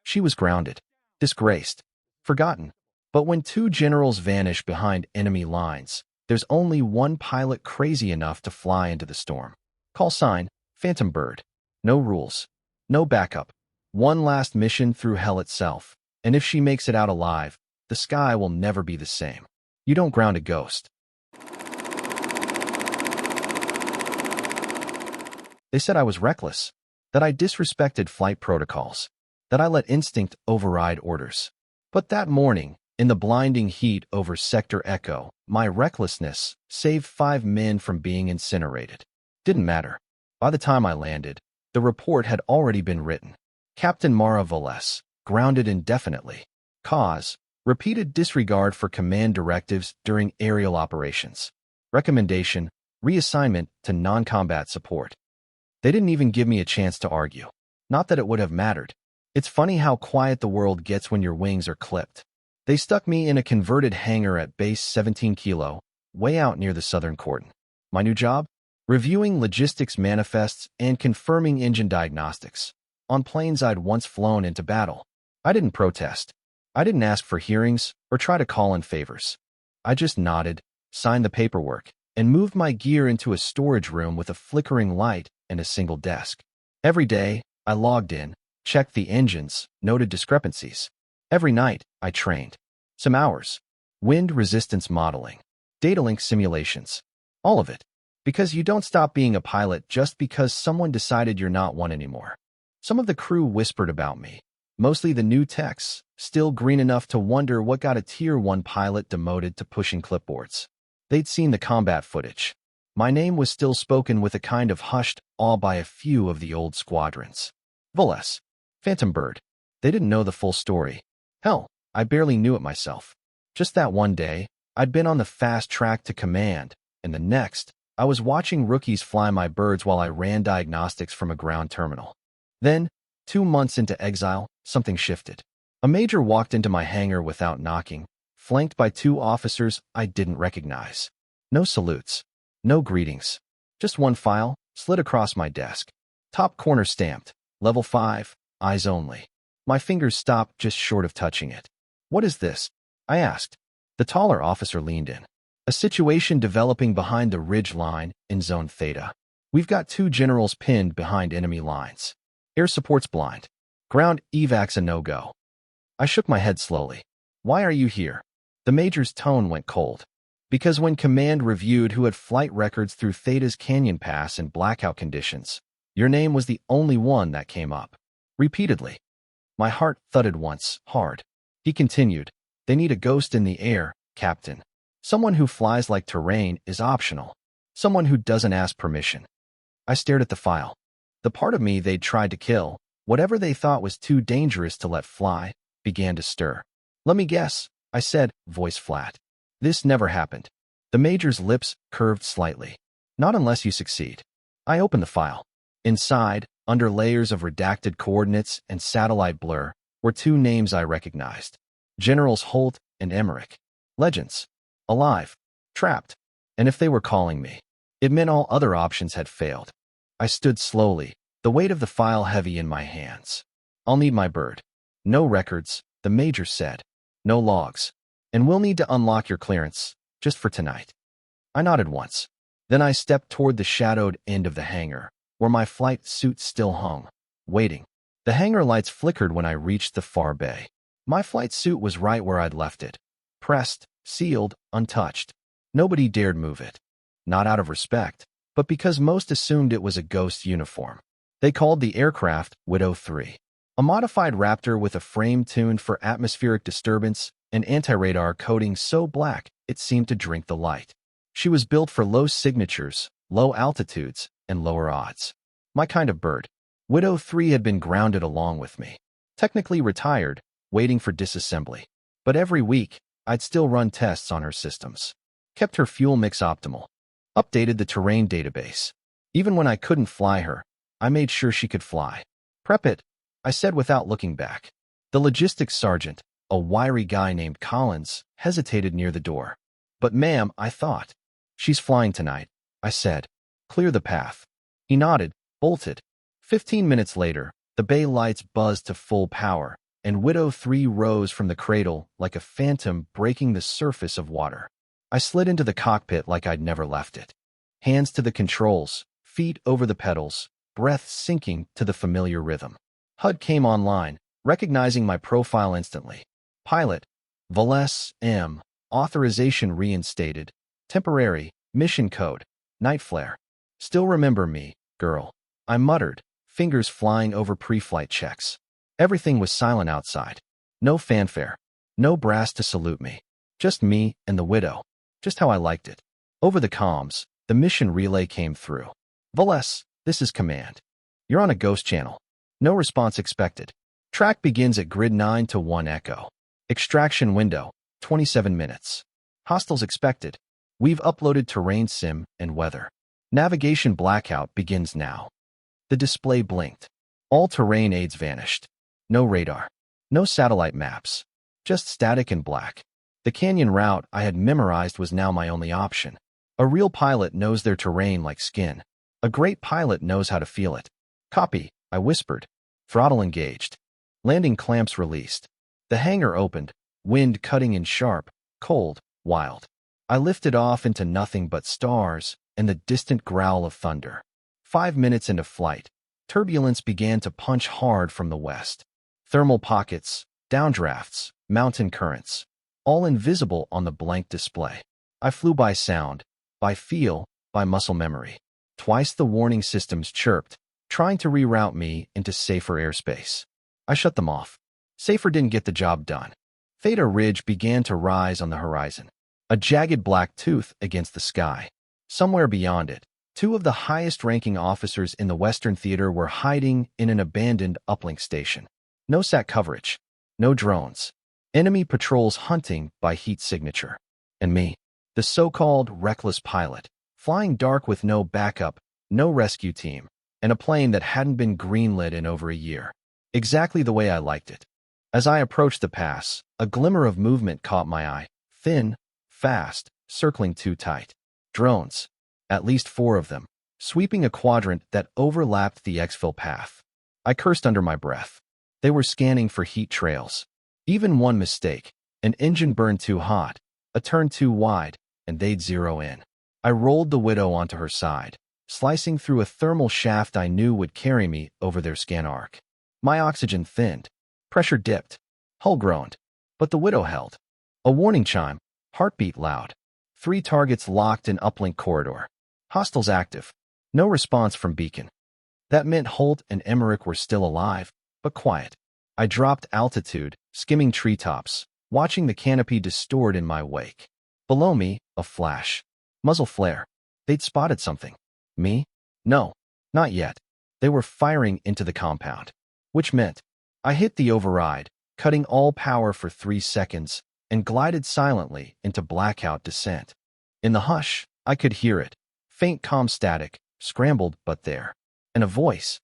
She was grounded, disgraced, forgotten. But when two generals vanish behind enemy lines, there's only one pilot crazy enough to fly into the storm. Callsign, Phantom Bird. No rules. No backup. One last mission through hell itself. And if she makes it out alive, the sky will never be the same. You don't ground a ghost. They said I was reckless, that I disrespected flight protocols, that I let instinct override orders. But that morning, in the blinding heat over Sector Echo, my recklessness saved 5 men from being incinerated. Didn't matter. By the time I landed, the report had already been written. Captain Mara Voles, grounded indefinitely. Cause, repeated disregard for command directives during aerial operations. Recommendation, reassignment to non-combat support. They didn't even give me a chance to argue. Not that it would have mattered. It's funny how quiet the world gets when your wings are clipped. They stuck me in a converted hangar at base 17 Kilo, way out near the southern cordon. My new job? Reviewing logistics manifests and confirming engine diagnostics. On planes I'd once flown into battle. I didn't protest. I didn't ask for hearings or try to call in favors. I just nodded, signed the paperwork, and moved my gear into a storage room with a flickering light and a single desk. Every day, I logged in, checked the engines, noted discrepancies. Every night, I trained. Some hours. Wind resistance modeling. Data link simulations. All of it. Because you don't stop being a pilot just because someone decided you're not one anymore. Some of the crew whispered about me. Mostly the new techs, still green enough to wonder what got a Tier 1 pilot demoted to pushing clipboards. They'd seen the combat footage. My name was still spoken with a kind of hushed awe by a few of the old squadrons. Voles, Phantom Bird. They didn't know the full story. Hell, I barely knew it myself. Just that one day, I'd been on the fast track to command, and the next, I was watching rookies fly my birds while I ran diagnostics from a ground terminal. Then, 2 months into exile, something shifted. A major walked into my hangar without knocking, flanked by 2 officers I didn't recognize. No salutes. No greetings. Just one file, slid across my desk. Top corner stamped. Level 5, eyes only. My fingers stopped just short of touching it. What is this? I asked. The taller officer leaned in. A situation developing behind the ridge line in Zone Theta. We've got 2 generals pinned behind enemy lines. Air support's blind. Ground evac's a no-go. I shook my head slowly. Why are you here? The major's tone went cold. Because when command reviewed who had flight records through Theta's Canyon Pass in blackout conditions, your name was the only one that came up. Repeatedly. My heart thudded once, hard. He continued, they need a ghost in the air, Captain. Someone who flies like terrain is optional. Someone who doesn't ask permission. I stared at the file. The part of me they'd tried to kill, whatever they thought was too dangerous to let fly, began to stir. Let me guess, I said, voice flat. This never happened. The major's lips curved slightly. Not unless you succeed. I opened the file. Inside, under layers of redacted coordinates and satellite blur, were 2 names I recognized. Generals Holt and Emmerich. Legends. Alive. Trapped. And if they were calling me, it meant all other options had failed. I stood slowly, the weight of the file heavy in my hands. I'll need my bird. No records, the major said. No logs. And we'll need to unlock your clearance, just for tonight. I nodded once. Then I stepped toward the shadowed end of the hangar, where my flight suit still hung, waiting. The hangar lights flickered when I reached the far bay. My flight suit was right where I'd left it. Pressed, sealed, untouched. Nobody dared move it. Not out of respect, but because most assumed it was a ghost uniform. They called the aircraft Widow 3. A modified Raptor with a frame tuned for atmospheric disturbance and anti-radar coating so black it seemed to drink the light. She was built for low signatures, low altitudes, and lower odds. My kind of bird. Widow 3 had been grounded along with me. Technically retired, waiting for disassembly. But every week, I'd still run tests on her systems. Kept her fuel mix optimal. Updated the terrain database. Even when I couldn't fly her, I made sure she could fly. Prep it, I said without looking back. The logistics sergeant, a wiry guy named Collins, hesitated near the door. But ma'am, I thought. She's flying tonight, I said. Clear the path. He nodded, bolted. 15 minutes later, the bay lights buzzed to full power, and Widow 3 rose from the cradle like a phantom breaking the surface of water. I slid into the cockpit like I'd never left it. Hands to the controls, feet over the pedals, breath sinking to the familiar rhythm. HUD came online, recognizing my profile instantly. Pilot, Valles M. Authorization reinstated. Temporary, mission code, Night Flare. Still remember me, girl. I muttered, fingers flying over pre-flight checks. Everything was silent outside. No fanfare. No brass to salute me. Just me and the Widow. Just how I liked it. Over the comms, the mission relay came through. Valles, this is command. You're on a ghost channel. No response expected. Track begins at grid 9 to 1 echo. Extraction window, 27 minutes. Hostiles expected. We've uploaded terrain sim and weather. Navigation blackout begins now. The display blinked. All terrain aids vanished. No radar. No satellite maps. Just static and black. The canyon route I had memorized was now my only option. A real pilot knows their terrain like skin. A great pilot knows how to feel it. Copy, I whispered. Throttle engaged. Landing clamps released. The hangar opened, wind cutting in sharp, cold, wild. I lifted off into nothing but stars and the distant growl of thunder. 5 minutes into flight, turbulence began to punch hard from the west. Thermal pockets, downdrafts, mountain currents, all invisible on the blank display. I flew by sound, by feel, by muscle memory. Twice the warning systems chirped, trying to reroute me into safer airspace. I shut them off. Safer didn't get the job done. Theta Ridge began to rise on the horizon, a jagged black tooth against the sky. Somewhere beyond it, 2 of the highest-ranking officers in the Western Theater were hiding in an abandoned uplink station. No sat coverage, no drones. Enemy patrols hunting by heat signature. And me, the so-called reckless pilot, flying dark with no backup, no rescue team, and a plane that hadn't been greenlit in over a year. Exactly the way I liked it. As I approached the pass, a glimmer of movement caught my eye. Thin, fast, circling too tight. Drones. At least 4 of them, sweeping a quadrant that overlapped the exfil path. I cursed under my breath. They were scanning for heat trails. Even one mistake, an engine burned too hot, a turn too wide, and they'd zero in. I rolled the Widow onto her side, slicing through a thermal shaft I knew would carry me over their scan arc. My oxygen thinned. Pressure dipped. Hull groaned. But the Widow held. A warning chime. Heartbeat loud. 3 targets locked in uplink corridor. Hostiles active. No response from beacon. That meant Holt and Emmerich were still alive, but quiet. I dropped altitude, skimming treetops, watching the canopy distort in my wake. Below me, a flash. Muzzle flare. They'd spotted something. Me? No, not yet. They were firing into the compound. Which meant I hit the override, cutting all power for 3 seconds, and glided silently into blackout descent. In the hush, I could hear it. Faint comm static, scrambled but there. And a voice.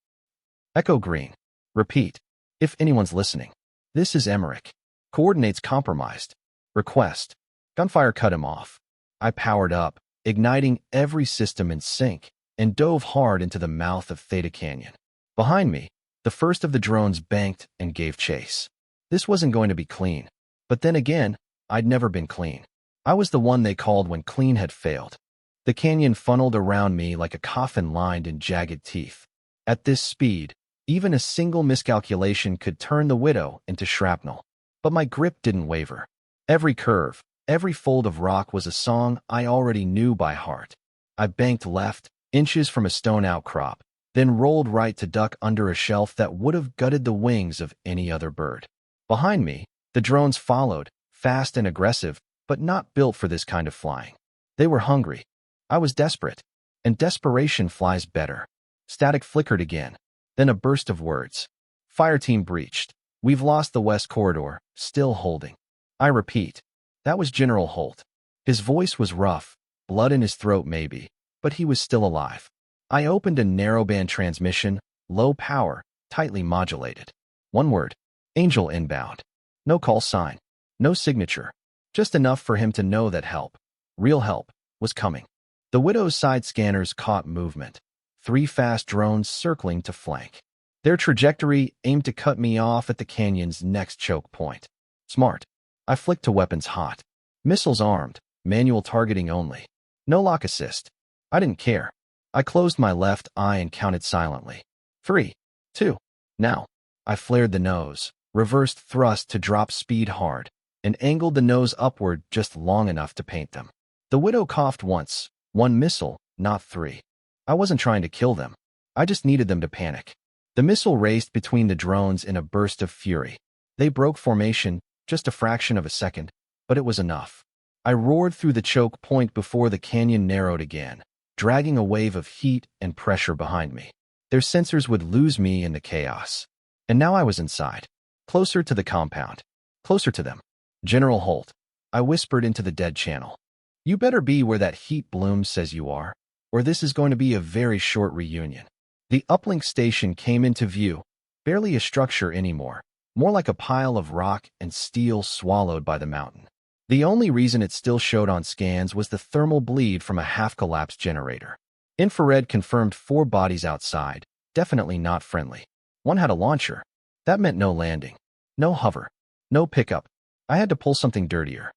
Echo green. Repeat. If anyone's listening. This is Emmerich. Coordinates compromised. Request. Gunfire cut him off. I powered up, igniting every system in sync, and dove hard into the mouth of Theta Canyon. Behind me, the first of the drones banked and gave chase. This wasn't going to be clean. But then again, I'd never been clean. I was the one they called when clean had failed. The canyon funneled around me like a coffin lined in jagged teeth. At this speed, even a single miscalculation could turn the Widow into shrapnel. But my grip didn't waver. Every curve, every fold of rock was a song I already knew by heart. I banked left, inches from a stone outcrop, then rolled right to duck under a shelf that would have gutted the wings of any other bird. Behind me, the drones followed, fast and aggressive, but not built for this kind of flying. They were hungry. I was desperate. And desperation flies better. Static flickered again. Then a burst of words. Fireteam breached. We've lost the west corridor, still holding. I repeat. That was General Holt. His voice was rough, blood in his throat maybe, but he was still alive. I opened a narrowband transmission, low power, tightly modulated. One word. Angel inbound. No call sign. No signature. Just enough for him to know that help, real help, was coming. The Widow's side scanners caught movement. 3 fast drones circling to flank. Their trajectory aimed to cut me off at the canyon's next choke point. Smart. I flicked to weapons hot. Missiles armed, manual targeting only. No lock assist. I didn't care. I closed my left eye and counted silently. 3, 2, now. I flared the nose, reversed thrust to drop speed hard, and angled the nose upward just long enough to paint them. The widow coughed once, 1 missile, not 3. I wasn't trying to kill them. I just needed them to panic. The missile raced between the drones in a burst of fury. They broke formation, just a fraction of a second, but it was enough. I roared through the choke point before the canyon narrowed again, dragging a wave of heat and pressure behind me. Their sensors would lose me in the chaos. And now I was inside, closer to the compound, closer to them. General Holt, I whispered into the dead channel. You better be where that heat bloom says you are, or this is going to be a very short reunion. The uplink station came into view, barely a structure anymore, more like a pile of rock and steel swallowed by the mountain. The only reason it still showed on scans was the thermal bleed from a half-collapsed generator. Infrared confirmed 4 bodies outside, definitely not friendly. One had a launcher. That meant no landing, no hover, no pickup. I had to pull something dirtier.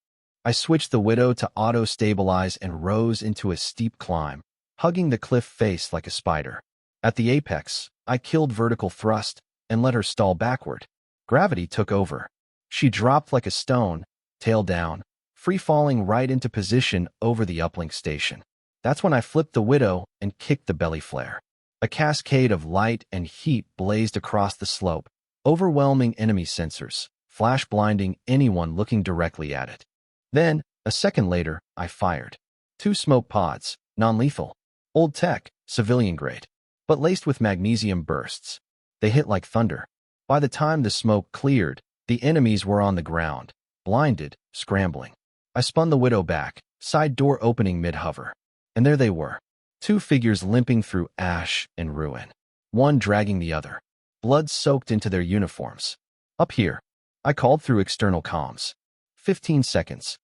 I switched the Widow to auto-stabilize and rose into a steep climb, hugging the cliff face like a spider. At the apex, I killed vertical thrust and let her stall backward. Gravity took over. She dropped like a stone, tail down, free-falling right into position over the uplink station. That's when I flipped the Widow and kicked the belly flare. A cascade of light and heat blazed across the slope, overwhelming enemy sensors, flash blinding anyone looking directly at it. Then, a second later, I fired. 2 smoke pods, non-lethal. Old tech, civilian grade, but laced with magnesium bursts. They hit like thunder. By the time the smoke cleared, the enemies were on the ground, blinded, scrambling. I spun the Widow back, side door opening mid-hover. And there they were. 2 figures limping through ash and ruin. One dragging the other. Blood soaked into their uniforms. Up here. I called through external comms. 15 seconds.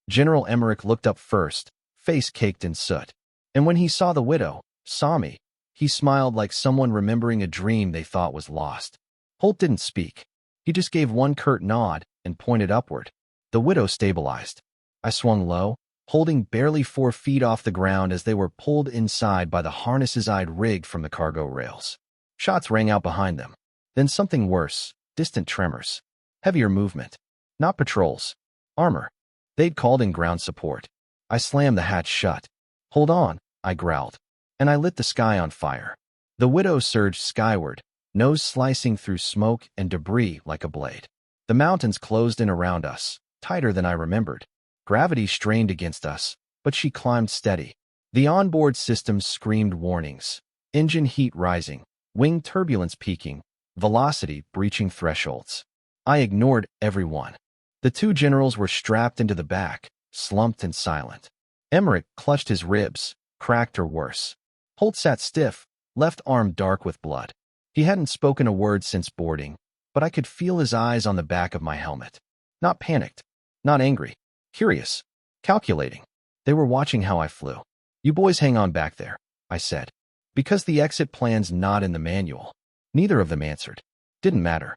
General Emmerich looked up first, face caked in soot. And when he saw the Widow, saw me, he smiled like someone remembering a dream they thought was lost. Holt didn't speak. He just gave one curt nod and pointed upward. The Widow stabilized. I swung low, holding barely 4 feet off the ground as they were pulled inside by the harnesses I'd rigged from the cargo rails. Shots rang out behind them. Then something worse, distant tremors. Heavier movement. Not patrols. Armor. They'd called in ground support. I slammed the hatch shut. Hold on, I growled. And I lit the sky on fire. The Widow surged skyward, nose slicing through smoke and debris like a blade. The mountains closed in around us, tighter than I remembered. Gravity strained against us, but she climbed steady. The onboard systems screamed warnings. Engine heat rising, wing turbulence peaking, velocity breaching thresholds. I ignored everyone. The 2 generals were strapped into the back, slumped and silent. Emmerich clutched his ribs, cracked or worse. Holt sat stiff, left arm dark with blood. He hadn't spoken a word since boarding, but I could feel his eyes on the back of my helmet. Not panicked, not angry. Curious, calculating. They were watching how I flew. You boys hang on back there, I said. Because the exit plan's not in the manual. Neither of them answered. Didn't matter.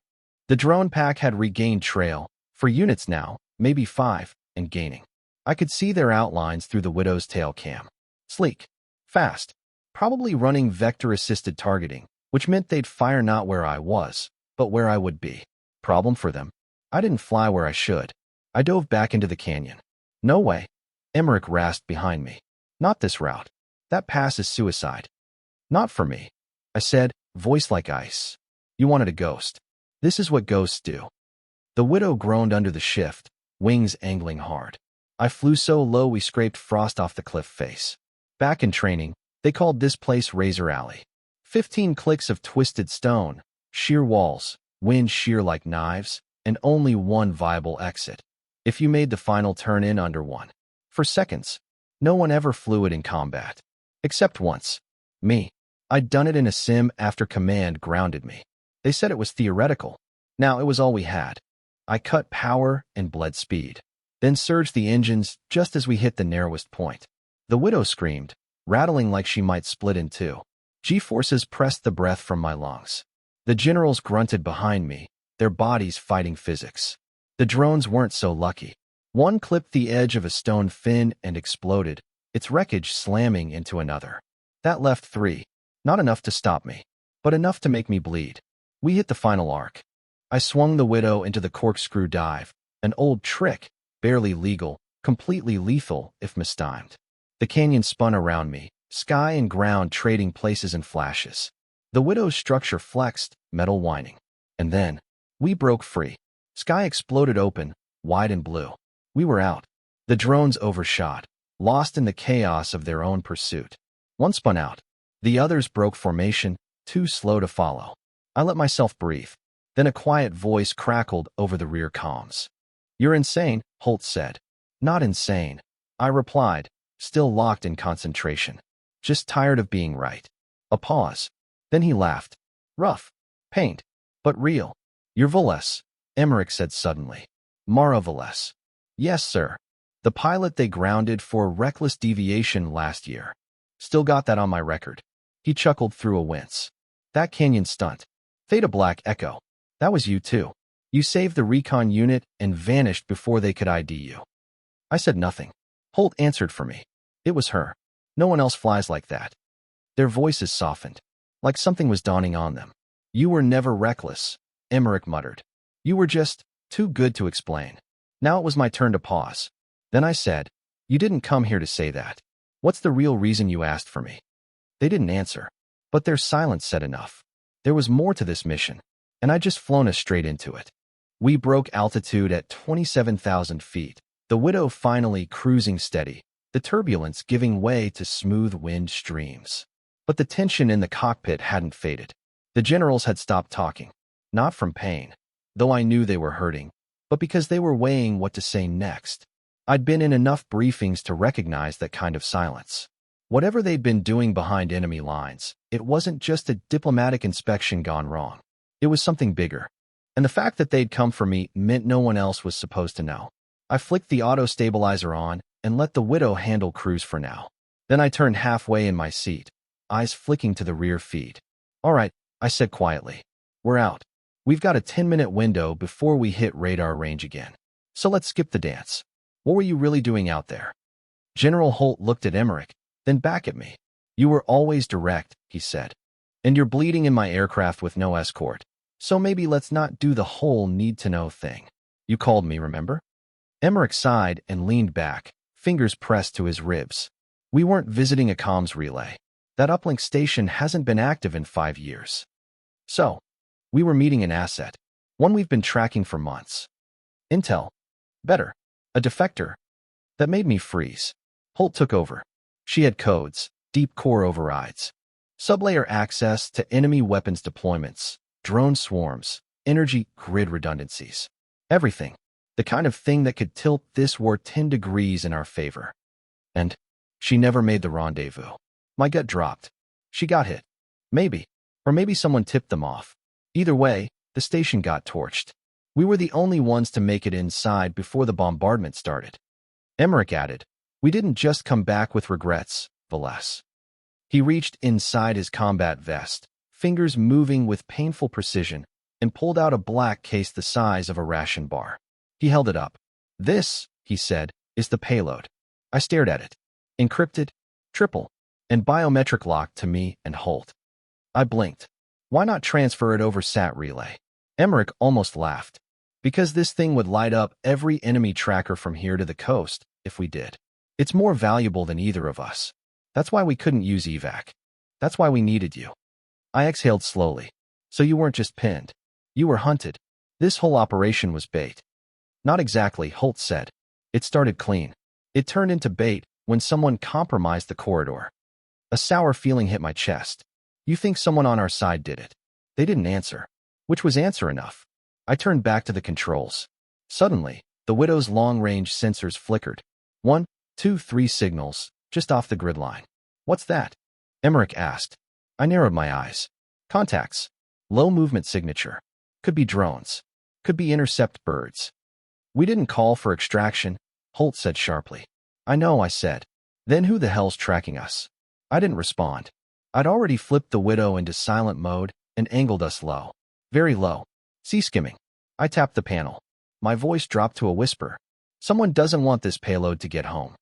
The drone pack had regained trail, for units now, maybe 5, and gaining. I could see their outlines through the Widow's tail cam. Sleek. Fast. Probably running vector-assisted targeting, which meant they'd fire not where I was, but where I would be. Problem for them. I didn't fly where I should. I dove back into the canyon. No way. Emmerich rasped behind me. Not this route. That pass is suicide. Not for me, I said, voice like ice. You wanted a ghost. This is what ghosts do. The Widow groaned under the shift, wings angling hard. I flew so low we scraped frost off the cliff face. Back in training, they called this place Razor Alley. 15 clicks of twisted stone, sheer walls, wind shear like knives, and only one viable exit. If you made the final turn in under 1. For seconds. No one ever flew it in combat. Except once. Me. I'd done it in a sim after command grounded me. They said it was theoretical. Now it was all we had. I cut power and bled speed. Then surged the engines just as we hit the narrowest point. The Widow screamed, rattling like she might split in 2. G-forces pressed the breath from my lungs. The generals grunted behind me, their bodies fighting physics. The drones weren't so lucky. One clipped the edge of a stone fin and exploded, its wreckage slamming into another. That left 3. Not enough to stop me, but enough to make me bleed. We hit the final arc. I swung the Widow into the corkscrew dive, an old trick, barely legal, completely lethal if mistimed. The canyon spun around me, sky and ground trading places in flashes. The Widow's structure flexed, metal whining. And then, we broke free. Sky exploded open, wide and blue. We were out. The drones overshot, lost in the chaos of their own pursuit. One spun out. The others broke formation, too slow to follow. I let myself breathe. Then a quiet voice crackled over the rear comms. "You're insane," Holt said. "Not insane," I replied, still locked in concentration. "Just tired of being right." A pause. Then he laughed. "Rough. Paint. But real." "You're Veles," Emmerich said suddenly. "Mara Veles." "Yes, sir. The pilot they grounded for reckless deviation last year. Still got that on my record." He chuckled through a wince. "That canyon stunt. Theta Black Echo. That was you too. You saved the recon unit and vanished before they could ID you." I said nothing. Holt answered for me. "It was her. No one else flies like that." Their voices softened, like something was dawning on them. "You were never reckless," Emmerich muttered. "You were just too good to explain." Now it was my turn to pause. Then I said, "You didn't come here to say that. What's the real reason you asked for me?" They didn't answer, but their silence said enough. There was more to this mission, and I'd just flown us straight into it. We broke altitude at 27,000 feet, the Widow finally cruising steady, the turbulence giving way to smooth wind streams. But the tension in the cockpit hadn't faded. The generals had stopped talking, not from pain, though I knew they were hurting, but because they were weighing what to say next. I'd been in enough briefings to recognize that kind of silence. Whatever they'd been doing behind enemy lines, it wasn't just a diplomatic inspection gone wrong. It was something bigger. And the fact that they'd come for me meant no one else was supposed to know. I flicked the auto-stabilizer on and let the Widow handle cruise for now. Then I turned halfway in my seat, eyes flicking to the rear feed. "All right," I said quietly. "We're out. We've got a 10-minute window before we hit radar range again. So let's skip the dance. What were you really doing out there?" General Holt looked at Emmerich, then back at me. "You were always direct," he said. "And you're bleeding in my aircraft with no escort. So maybe let's not do the whole need-to-know thing. You called me, remember?" Emmerich sighed and leaned back, fingers pressed to his ribs. "We weren't visiting a comms relay. That uplink station hasn't been active in 5 years. So, we were meeting an asset, one we've been tracking for months. Intel. Better. A defector. That made me freeze." Holt took over. "She had codes, deep core overrides, sublayer access to enemy weapons deployments, drone swarms, energy grid redundancies. Everything. The kind of thing that could tilt this war 10 degrees in our favor. And she never made the rendezvous." My gut dropped. She got hit. Maybe. Or maybe someone tipped them off. Either way, the station got torched. We were the only ones to make it inside before the bombardment started. Emmerich added, "We didn't just come back with regrets, Veles." He reached inside his combat vest, fingers moving with painful precision, and pulled out a black case the size of a ration bar. He held it up. "This," he said, "is the payload." I stared at it. Encrypted, triple, and biometric locked to me and Holt. I blinked. "Why not transfer it over SAT relay?" Emmerich almost laughed. "Because this thing would light up every enemy tracker from here to the coast, if we did. It's more valuable than either of us. That's why we couldn't use evac. That's why we needed you." I exhaled slowly. "So you weren't just pinned. You were hunted. This whole operation was bait." "Not exactly," Holt said. "It started clean. It turned into bait when someone compromised the corridor." A sour feeling hit my chest. "You think someone on our side did it?" They didn't answer, which was answer enough. I turned back to the controls. Suddenly, the Widow's long-range sensors flickered. 1, 2, 3 signals, just off the grid line. "What's that?" Emmerich asked. I narrowed my eyes. "Contacts. Low movement signature. Could be drones. Could be intercept birds." "We didn't call for extraction," Holt said sharply. "I know," I said. "Then who the hell's tracking us?" I didn't respond. I'd already flipped the Widow into silent mode and angled us low. Very low. Sea skimming. I tapped the panel. My voice dropped to a whisper. Someone doesn't want this payload to get home.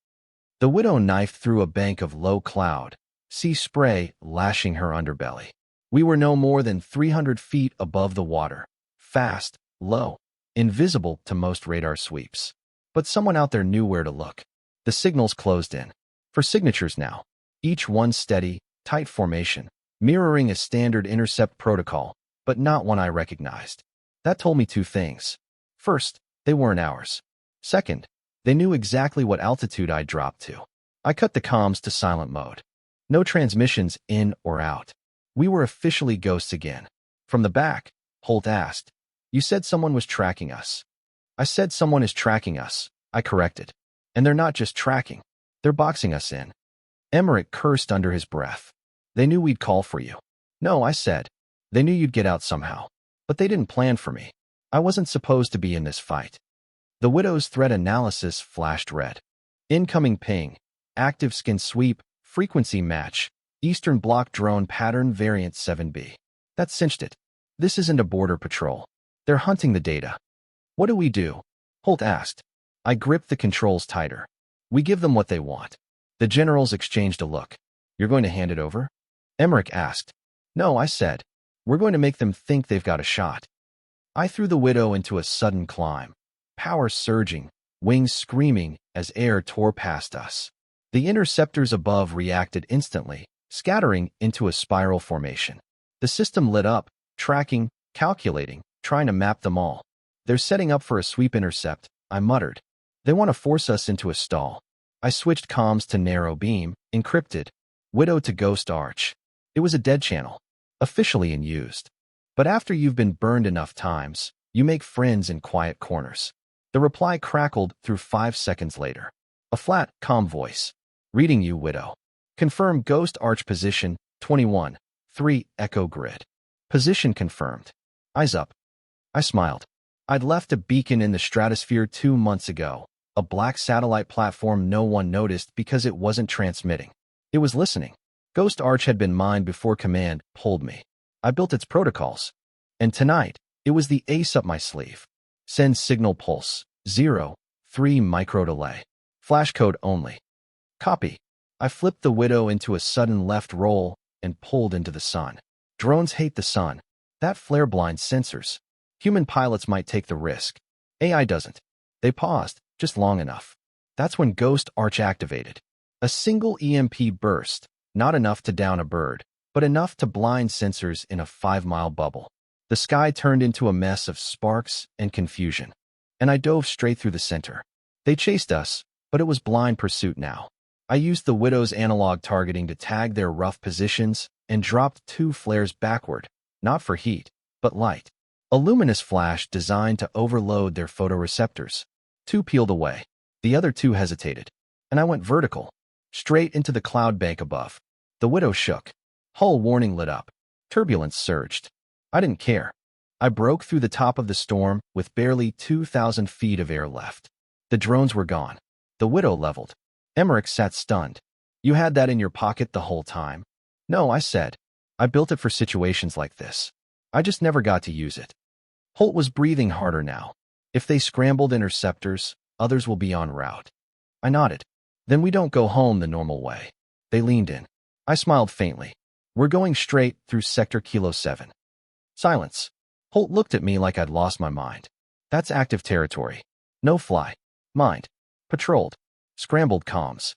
The widow knifed through a bank of low cloud, sea spray lashing her underbelly. We were no more than 300 feet above the water. Fast, low, invisible to most radar sweeps. But someone out there knew where to look. The signals closed in. For signatures now. Each one steady, tight formation, mirroring a standard intercept protocol, but not one I recognized. That told me two things. First, they weren't ours. Second, they knew exactly what altitude I'd dropped to. I cut the comms to silent mode. No transmissions in or out. We were officially ghosts again. From the back, Holt asked, "You said someone was tracking us." I said someone is tracking us, I corrected. And they're not just tracking. They're boxing us in. Emmerich cursed under his breath. They knew we'd call for you. No, I said. They knew you'd get out somehow. But they didn't plan for me. I wasn't supposed to be in this fight. The widow's threat analysis flashed red. Incoming ping. Active skin sweep. Frequency match. Eastern Bloc drone pattern variant 7B. That cinched it. This isn't a border patrol. They're hunting the data. What do we do? Holt asked. I gripped the controls tighter. We give them what they want. The generals exchanged a look. You're going to hand it over? Emmerich asked. No, I said. We're going to make them think they've got a shot. I threw the widow into a sudden climb. Power surging, wings screaming as air tore past us. The interceptors above reacted instantly, scattering into a spiral formation. The system lit up, tracking, calculating, trying to map them all. They're setting up for a sweep intercept, I muttered. They want to force us into a stall. I switched comms to narrow beam, encrypted. Widow to Ghost Arch. It was a dead channel, officially unused. But after you've been burned enough times, you make friends in quiet corners. The reply crackled through 5 seconds later. A flat, calm voice. Reading you, Widow. Confirm Ghost Arch position, 21, 3, Echo Grid. Position confirmed. Eyes up. I smiled. I'd left a beacon in the stratosphere 2 months ago, a black satellite platform no one noticed because it wasn't transmitting. It was listening. Ghost Arch had been mine before command pulled me. I built its protocols. And tonight, it was the ace up my sleeve. Send signal pulse, 0, 3 micro delay. Flash code only. Copy. I flipped the widow into a sudden left roll and pulled into the sun. Drones hate the sun. That flare blinds sensors. Human pilots might take the risk. AI doesn't. They paused, just long enough. That's when Ghost Arch activated. A single EMP burst, not enough to down a bird, but enough to blind sensors in a 5-mile bubble. The sky turned into a mess of sparks and confusion. And I dove straight through the center. They chased us, but it was blind pursuit now. I used the widow's analog targeting to tag their rough positions and dropped 2 flares backward, not for heat, but light. A luminous flash designed to overload their photoreceptors. 2 peeled away. The other 2 hesitated. And I went vertical, straight into the cloud bank above. The widow shook. Hull warning lit up. Turbulence surged. I didn't care. I broke through the top of the storm with barely 2,000 feet of air left. The drones were gone. The widow leveled. Emmerich sat stunned. You had that in your pocket the whole time? No, I said. I built it for situations like this. I just never got to use it. Holt was breathing harder now. If they scrambled interceptors, others will be en route. I nodded. Then we don't go home the normal way. They leaned in. I smiled faintly. We're going straight through Sector Kilo 7. Silence. Holt looked at me like I'd lost my mind. That's active territory. No fly. Mind. Patrolled. Scrambled comms.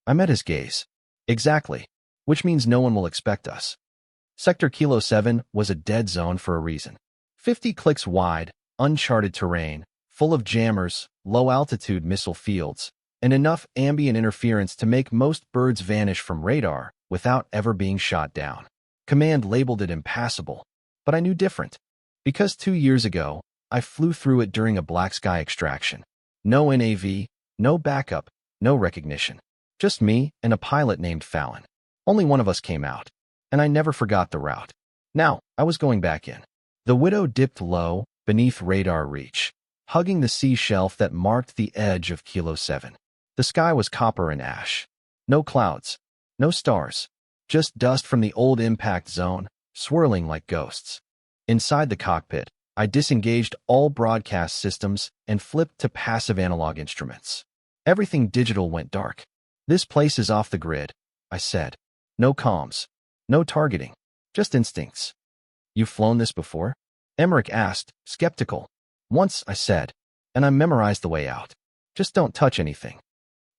I met his gaze. Exactly. Which means no one will expect us. Sector Kilo 7 was a dead zone for a reason. 50 clicks wide, uncharted terrain, full of jammers, low-altitude missile fields, and enough ambient interference to make most birds vanish from radar without ever being shot down. Command labeled it impassable, but I knew different. Because 2 years ago, I flew through it during a black sky extraction. No NAV, no backup, no recognition. Just me and a pilot named Fallon. Only one of us came out, and I never forgot the route. Now, I was going back in. The widow dipped low, beneath radar reach, hugging the sea shelf that marked the edge of Kilo 7. The sky was copper and ash. No clouds, no stars, just dust from the old impact zone, swirling like ghosts. Inside the cockpit, I disengaged all broadcast systems and flipped to passive analog instruments. Everything digital went dark. "This place is off the grid," I said. "No comms. No targeting. Just instincts." "You've flown this before?" Emmerich asked, skeptical. "Once," I said, "and I memorized the way out. Just don't touch anything."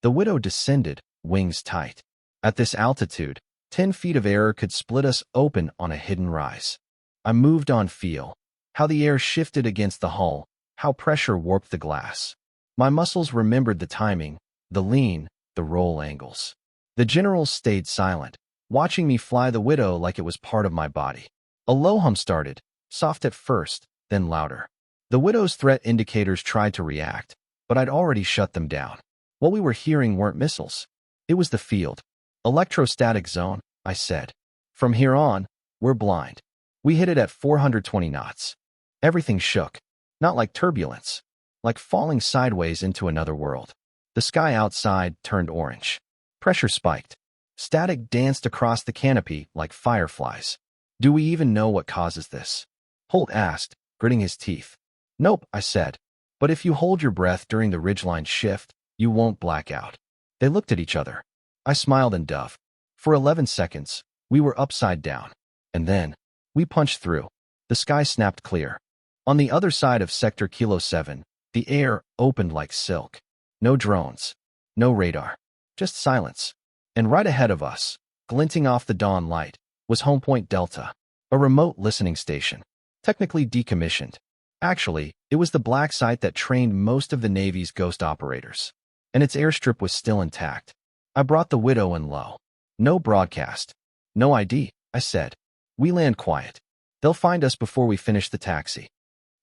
The Widow descended, wings tight. At this altitude, 10 feet of air could split us open on a hidden rise. I moved on feel. How the air shifted against the hull, how pressure warped the glass. My muscles remembered the timing, the lean, the roll angles. The generals stayed silent, watching me fly the Widow like it was part of my body. A low hum started, soft at first, then louder. The Widow's threat indicators tried to react, but I'd already shut them down. What we were hearing weren't missiles. It was the field. "Electrostatic zone," I said. "From here on, we're blind." We hit it at 420 knots. Everything shook. Not like turbulence, like falling sideways into another world. The sky outside turned orange. Pressure spiked. Static danced across the canopy like fireflies. "Do we even know what causes this?" Holt asked, gritting his teeth. "Nope," I said. "But if you hold your breath during the ridgeline shift, you won't black out." They looked at each other. I smiled and dove. For 11 seconds, we were upside down. And then, we punched through. The sky snapped clear. On the other side of Sector Kilo 7, the air opened like silk. No drones. No radar. Just silence. And right ahead of us, glinting off the dawn light, was Home Point Delta, a remote listening station. Technically decommissioned. Actually, it was the black site that trained most of the Navy's ghost operators. And its airstrip was still intact. I brought the Widow in low. "No broadcast. No ID," I said. "We land quiet. They'll find us before we finish the taxi."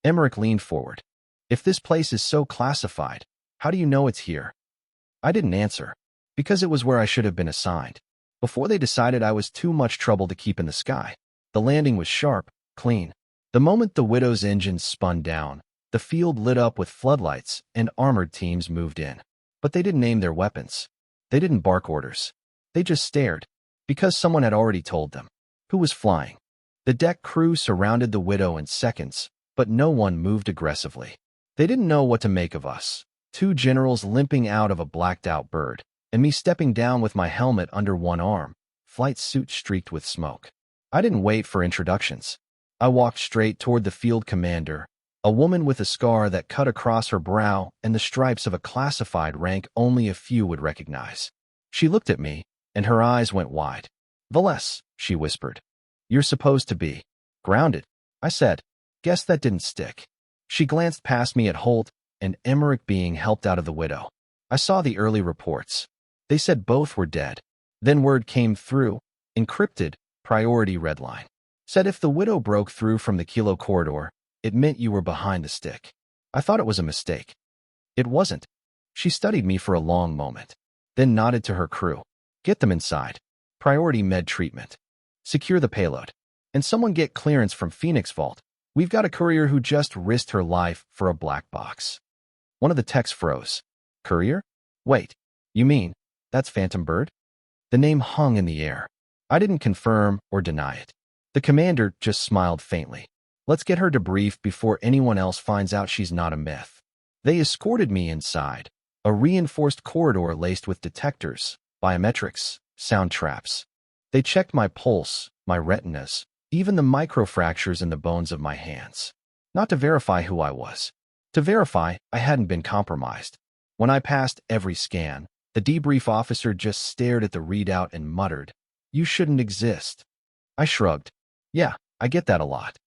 Emmerich leaned forward. "If this place is so classified, how do you know it's here?" I didn't answer, because it was where I should have been assigned. Before they decided I was too much trouble to keep in the sky. The landing was sharp, clean. The moment the Widow's engines spun down, the field lit up with floodlights and armored teams moved in. But they didn't aim their weapons. They didn't bark orders. They just stared, because someone had already told them. Who was flying? The deck crew surrounded the Widow in seconds, but no one moved aggressively. They didn't know what to make of us. 2 generals limping out of a blacked-out bird, and me stepping down with my helmet under one arm, flight suit streaked with smoke. I didn't wait for introductions. I walked straight toward the field commander, a woman with a scar that cut across her brow and the stripes of a classified rank only a few would recognize. She looked at me, and her eyes went wide. "Valles," she whispered. "You're supposed to be grounded," I said. Guess that didn't stick. She glanced past me at Holt and Emmerich being helped out of the Widow. I saw the early reports. They said both were dead. Then word came through, encrypted, priority redline. Said if the Widow broke through from the Kilo corridor, it meant you were behind the stick. I thought it was a mistake. It wasn't. She studied me for a long moment, then nodded to her crew. "Get them inside. Priority med treatment. Secure the payload. And someone get clearance from Phoenix Vault. We've got a courier who just risked her life for a black box." One of the techs froze. "Courier? Wait, you mean, that's Phantom Bird?" The name hung in the air. I didn't confirm or deny it. The commander just smiled faintly. "Let's get her debriefed before anyone else finds out she's not a myth." They escorted me inside, a reinforced corridor laced with detectors, biometrics, sound traps. They checked my pulse, my retinas, even the microfractures in the bones of my hands. Not to verify who I was. To verify I hadn't been compromised. When I passed every scan, the debrief officer just stared at the readout and muttered, "You shouldn't exist." I shrugged. "Yeah, I get that a lot."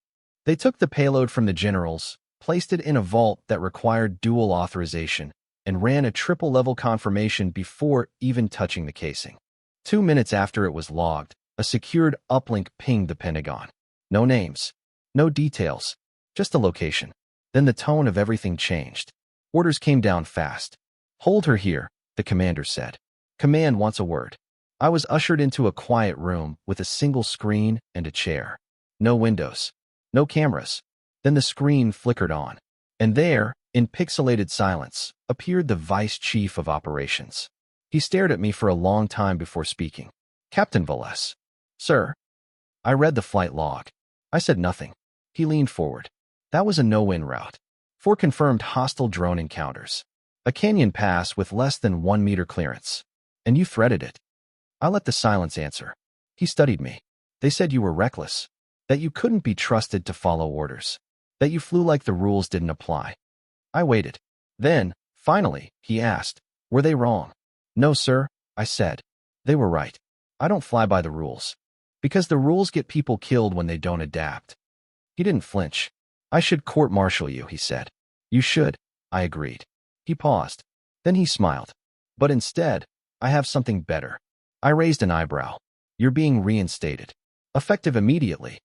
They took the payload from the generals, placed it in a vault that required dual authorization, and ran a triple-level confirmation before even touching the casing. 2 minutes after it was logged, a secured uplink pinged the Pentagon. No names, no details, just a location. Then the tone of everything changed. Orders came down fast. "Hold her here," the commander said. "Command wants a word." I was ushered into a quiet room with a single screen and a chair. No windows. No cameras. Then the screen flickered on. And there, in pixelated silence, appeared the Vice Chief of Operations. He stared at me for a long time before speaking. "Captain Valles." "Sir." I read the flight log. I said nothing. He leaned forward. That was a no-win route. 4 confirmed hostile drone encounters. A canyon pass with less than 1 meter clearance. And you threaded it. I let the silence answer. He studied me. They said you were reckless. That you couldn't be trusted to follow orders. That you flew like the rules didn't apply. I waited. Then, finally, he asked, were they wrong? No, sir, I said. They were right. I don't fly by the rules. Because the rules get people killed when they don't adapt. He didn't flinch. I should court-martial you, he said. You should, I agreed. He paused. Then he smiled. But instead, I have something better. I raised an eyebrow. You're being reinstated. Effective immediately.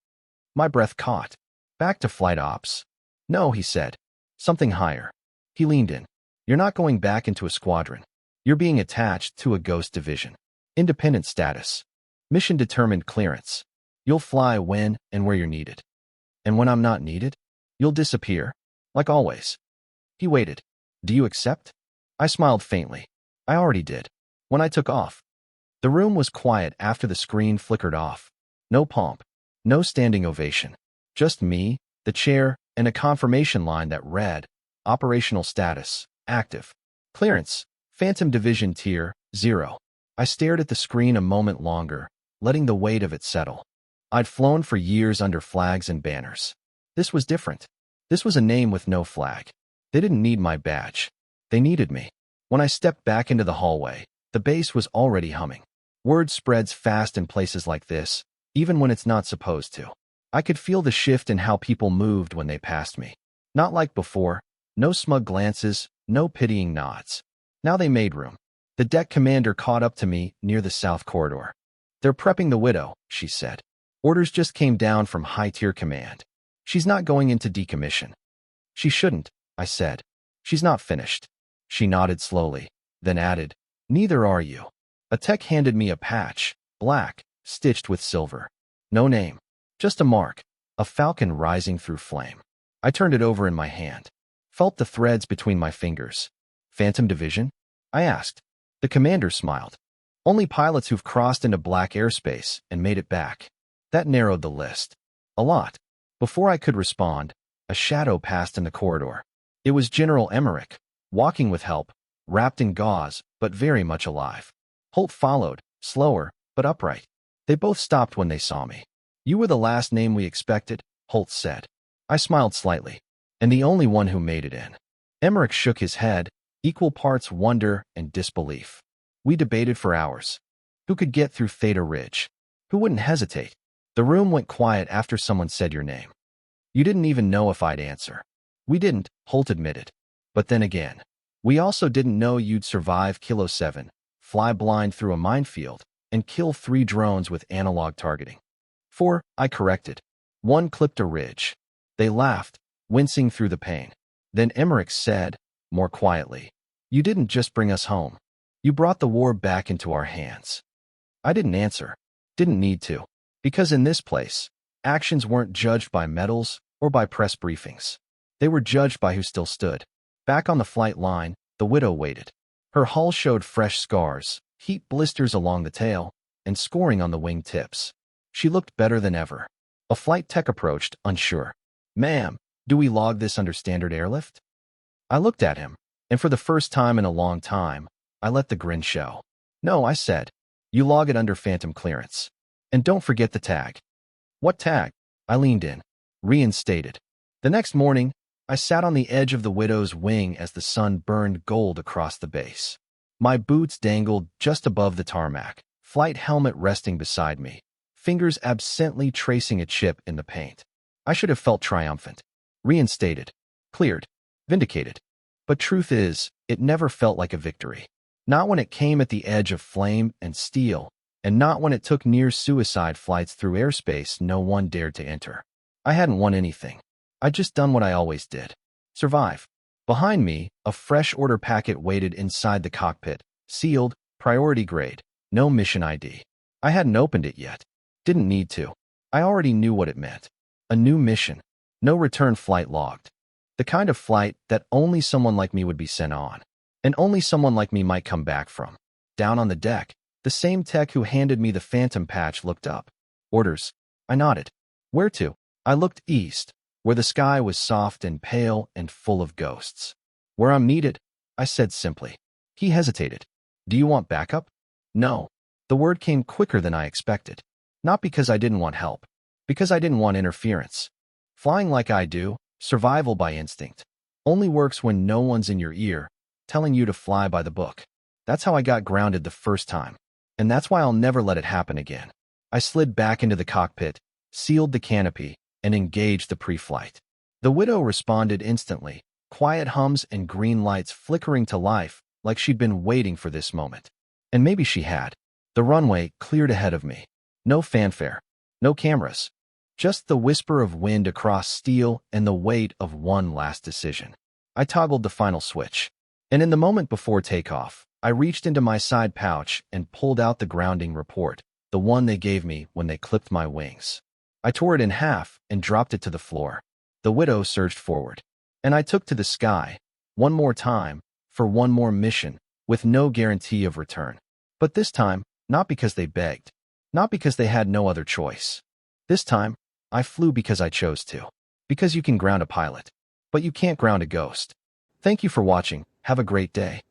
My breath caught. Back to flight ops. No, he said. Something higher. He leaned in. You're not going back into a squadron. You're being attached to a ghost division. Independent status. Mission-determined clearance. You'll fly when and where you're needed. And when I'm not needed, you'll disappear, like always. He waited. Do you accept? I smiled faintly. I already did. When I took off. The room was quiet after the screen flickered off. No pomp. No standing ovation. Just me, the chair, and a confirmation line that read, Operational status, active. Clearance, Phantom Division Tier, 0. I stared at the screen a moment longer, letting the weight of it settle. I'd flown for years under flags and banners. This was different. This was a name with no flag. They didn't need my badge. They needed me. When I stepped back into the hallway, the base was already humming. Word spreads fast in places like this, even when it's not supposed to. I could feel the shift in how people moved when they passed me. Not like before. No smug glances, no pitying nods. Now they made room. The deck commander caught up to me near the south corridor. They're prepping the widow, she said. Orders just came down from high-tier command. She's not going into decommission. She shouldn't, I said. She's not finished. She nodded slowly, then added, neither are you. A tech handed me a patch, black, stitched with silver. No name. Just a mark. A falcon rising through flame. I turned it over in my hand. Felt the threads between my fingers. Phantom Division? I asked. The commander smiled. Only pilots who've crossed into black airspace and made it back. That narrowed the list. A lot. Before I could respond, a shadow passed in the corridor. It was General Emmerich, walking with help, wrapped in gauze, but very much alive. Holt followed, slower, but upright. They both stopped when they saw me. You were the last name we expected, Holt said. I smiled slightly. And the only one who made it in. Emmerich shook his head, equal parts wonder and disbelief. We debated for hours. Who could get through Theta Ridge? Who wouldn't hesitate? The room went quiet after someone said your name. You didn't even know if I'd answer. We didn't, Holt admitted. But then again, we also didn't know you'd survive Kilo 7, fly blind through a minefield, and kill 3 drones with analog targeting. 4, I corrected. 1 clipped a ridge. They laughed, wincing through the pain. Then Emmerich said, more quietly, you didn't just bring us home. You brought the war back into our hands. I didn't answer. Didn't need to. Because in this place, actions weren't judged by medals or by press briefings. They were judged by who still stood. Back on the flight line, the widow waited. Her hull showed fresh scars, heat blisters along the tail, and scoring on the wing tips. She looked better than ever. A flight tech approached, unsure. Ma'am, do we log this under standard airlift? I looked at him, and for the first time in a long time, I let the grin show. No, I said. You log it under phantom clearance. And don't forget the tag. What tag? I leaned in. Reinstated. The next morning, I sat on the edge of the widow's wing as the sun burned gold across the base. My boots dangled just above the tarmac, flight helmet resting beside me, fingers absently tracing a chip in the paint. I should have felt triumphant. Reinstated. Cleared. Vindicated. But truth is, it never felt like a victory. Not when it came at the edge of flame and steel, and not when it took near-suicide flights through airspace no one dared to enter. I hadn't won anything. I'd just done what I always did. Survive. Behind me, a fresh order packet waited inside the cockpit, sealed, priority grade, no mission ID. I hadn't opened it yet. Didn't need to. I already knew what it meant. A new mission. No return flight logged. The kind of flight that only someone like me would be sent on. And only someone like me might come back from. Down on the deck, the same tech who handed me the phantom patch looked up. Orders. I nodded. Where to? I looked east, where the sky was soft and pale and full of ghosts. Where I'm needed, I said simply. He hesitated. Do you want backup? No. The word came quicker than I expected. Not because I didn't want help, because I didn't want interference. Flying like I do, survival by instinct, only works when no one's in your ear, telling you to fly by the book. That's how I got grounded the first time. And that's why I'll never let it happen again. I slid back into the cockpit, sealed the canopy, and engaged the pre-flight. The widow responded instantly, quiet hums and green lights flickering to life like she'd been waiting for this moment. And maybe she had. The runway cleared ahead of me. No fanfare, no cameras, just the whisper of wind across steel and the weight of one last decision. I toggled the final switch, and in the moment before takeoff, I reached into my side pouch and pulled out the grounding report, the one they gave me when they clipped my wings. I tore it in half and dropped it to the floor. The widow surged forward, and I took to the sky, one more time, for one more mission, with no guarantee of return. But this time, not because they begged, not because they had no other choice. This time, I flew because I chose to. Because you can ground a pilot, but you can't ground a ghost. Thank you for watching. Have a great day.